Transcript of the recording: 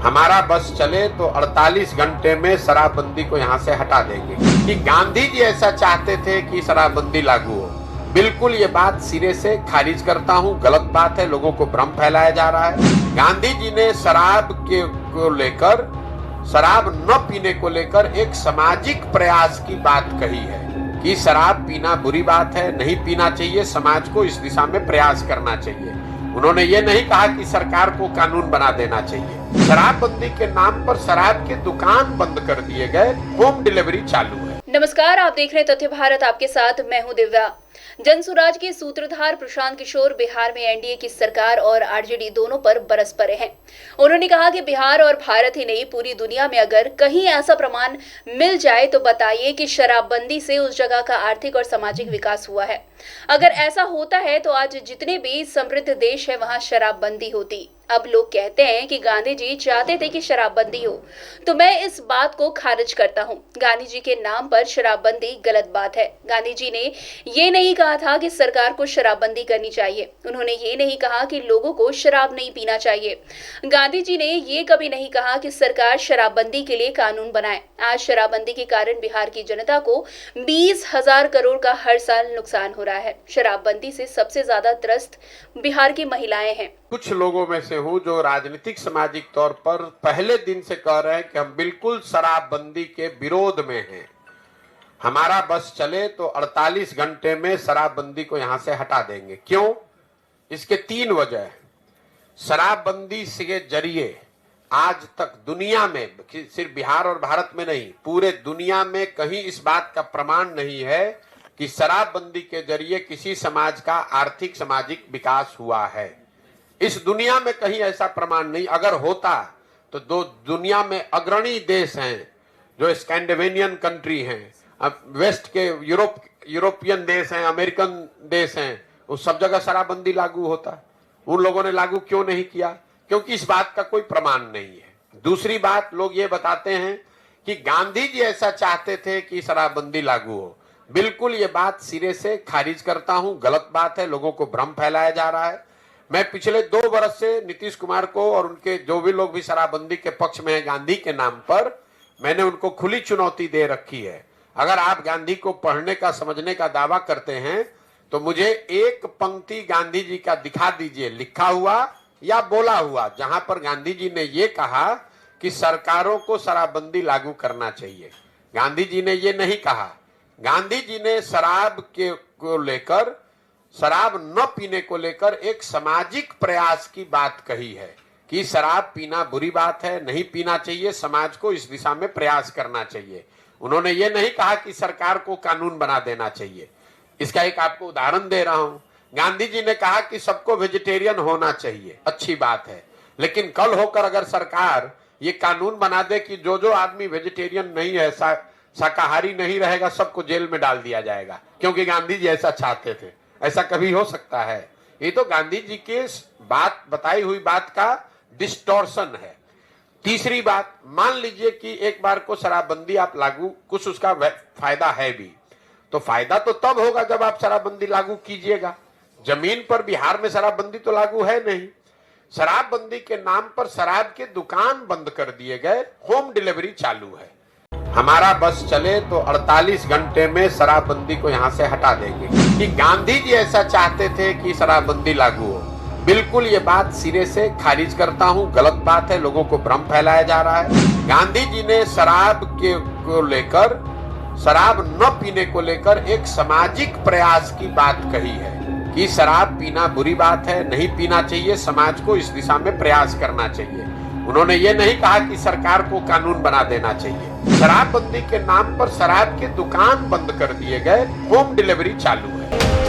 हमारा बस चले तो 48 घंटे में शराबबंदी को यहाँ से हटा देंगे। कि गांधी जी ऐसा चाहते थे कि शराबबंदी लागू हो, बिल्कुल ये बात सिरे से खारिज करता हूँ। गलत बात है, लोगों को भ्रम फैलाया जा रहा है। गांधी जी ने शराब न पीने को लेकर एक सामाजिक प्रयास की बात कही है कि शराब पीना बुरी बात है, नहीं पीना चाहिए, समाज को इस दिशा में प्रयास करना चाहिए। उन्होंने ये नहीं कहा कि सरकार को कानून बना देना चाहिए। शराबबंदी के नाम पर शराब के दुकान बंद कर दिए गए, होम डिलीवरी चालू है। नमस्कार, आप देख रहे हैं तथ्य भारत, आपके साथ मैं हूं दिव्या। जनसुराज के सूत्रधार प्रशांत किशोर बिहार में एनडीए की सरकार और आरजेडी दोनों पर बरस पड़े हैं। उन्होंने कहा कि बिहार और भारत ही नहीं, पूरी दुनिया में अगर कहीं ऐसा प्रमाण मिल जाए तो बताइए कि शराबबंदी से उस जगह का आर्थिक और सामाजिक विकास हुआ है। अगर ऐसा होता है तो आज जितने भी समृद्ध देश है वहां शराबबंदी होती। अब लोग कहते हैं कि गांधी जी चाहते थे कि शराबबंदी हो, तो मैं इस बात को खारिज करता हूं। गांधी जी के नाम पर शराबबंदी गलत बात है। गांधी जी ने ये नहीं कहा था कि सरकार को शराबबंदी करनी चाहिए। उन्होंने ये नहीं कहा कि लोगों को शराब नहीं पीना चाहिए। गांधी जी ने ये कभी नहीं कहा कि सरकार शराबबंदी के लिए कानून बनाए। आज शराबबंदी के कारण बिहार की जनता को 20,000 करोड़ का हर साल नुकसान हो रहा है। शराबबंदी से सबसे ज्यादा त्रस्त बिहार की महिलाएं हैं। कुछ लोगों में से हूँ जो राजनीतिक सामाजिक तौर पर पहले दिन से कह रहे हैं कि हम बिल्कुल शराबबंदी के विरोध में हैं। हमारा बस चले तो 48 घंटे में शराबबंदी को यहाँ से हटा देंगे। क्यों? इसके 3 वजह है। शराबबंदी के जरिए आज तक दुनिया में, सिर्फ बिहार और भारत में नहीं, पूरे दुनिया में कहीं इस बात का प्रमाण नहीं है कि शराबबंदी के जरिए किसी समाज का आर्थिक सामाजिक विकास हुआ है। इस दुनिया में कहीं ऐसा प्रमाण नहीं। अगर होता तो दो दुनिया में अग्रणी देश हैं जो स्कैंडिनेवियन कंट्री हैं, अब वेस्ट के यूरोपियन देश हैं, अमेरिकन देश हैं, उस सब जगह शराबबंदी लागू होता। उन लोगों ने लागू क्यों नहीं किया? क्योंकि इस बात का कोई प्रमाण नहीं है। दूसरी बात, लोग ये बताते हैं कि गांधी जी ऐसा चाहते थे कि शराबबंदी लागू हो, बिल्कुल ये बात सिरे से खारिज करता हूँ। गलत बात है, लोगों को भ्रम फैलाया जा रहा है। मैं पिछले 2 वर्ष से नीतीश कुमार को और उनके जो भी लोग भी शराबबंदी के पक्ष में हैं गांधी के नाम पर, मैंने उनको खुली चुनौती दे रखी है। अगर आप गांधी को पढ़ने का, समझने का दावा करते हैं तो मुझे एक पंक्ति गांधी जी का दिखा दीजिए, लिखा हुआ या बोला हुआ, जहां पर गांधी जी ने ये कहा कि सरकारों को शराबबंदी लागू करना चाहिए। गांधी जी ने ये नहीं कहा। गांधी जी ने शराब न पीने को लेकर एक सामाजिक प्रयास की बात कही है कि शराब पीना बुरी बात है, नहीं पीना चाहिए, समाज को इस दिशा में प्रयास करना चाहिए। उन्होंने ये नहीं कहा कि सरकार को कानून बना देना चाहिए। इसका एक आपको उदाहरण दे रहा हूं। गांधी जी ने कहा कि सबको वेजिटेरियन होना चाहिए, अच्छी बात है, लेकिन कल होकर अगर सरकार ये कानून बना दे कि जो आदमी वेजिटेरियन नहीं है, शाकाहारी नहीं रहेगा, सबको जेल में डाल दिया जाएगा क्योंकि गांधी जी ऐसा चाहते थे, ऐसा कभी हो सकता है? ये तो गांधी जी के बात, बताई हुई बात का डिस्टॉर्शन है। तीसरी बात, मान लीजिए कि एक बार को शराबबंदी आप लागू, कुछ उसका फायदा है भी, तो फायदा तो तब होगा जब आप शराबबंदी लागू कीजिएगा। जमीन पर बिहार में शराबबंदी तो लागू है नहीं। शराबबंदी के नाम पर शराब के दुकान बंद कर दिए गए, होम डिलीवरी चालू है। हमारा बस चले तो 48 घंटे में शराबबंदी को यहाँ से हटा देंगे। कि गांधी जी ऐसा चाहते थे कि शराबबंदी लागू हो, बिल्कुल ये बात सिरे से खारिज करता हूँ। गलत बात है, लोगों को भ्रम फैलाया जा रहा है। गांधी जी ने शराब न पीने को लेकर एक सामाजिक प्रयास की बात कही है कि शराब पीना बुरी बात है, नहीं पीना चाहिए, समाज को इस दिशा में प्रयास करना चाहिए। उन्होंने ये नहीं कहा कि सरकार को कानून बना देना चाहिए। शराबबंदी के नाम पर शराब के दुकान बंद कर दिए गए, होम डिलीवरी चालू है।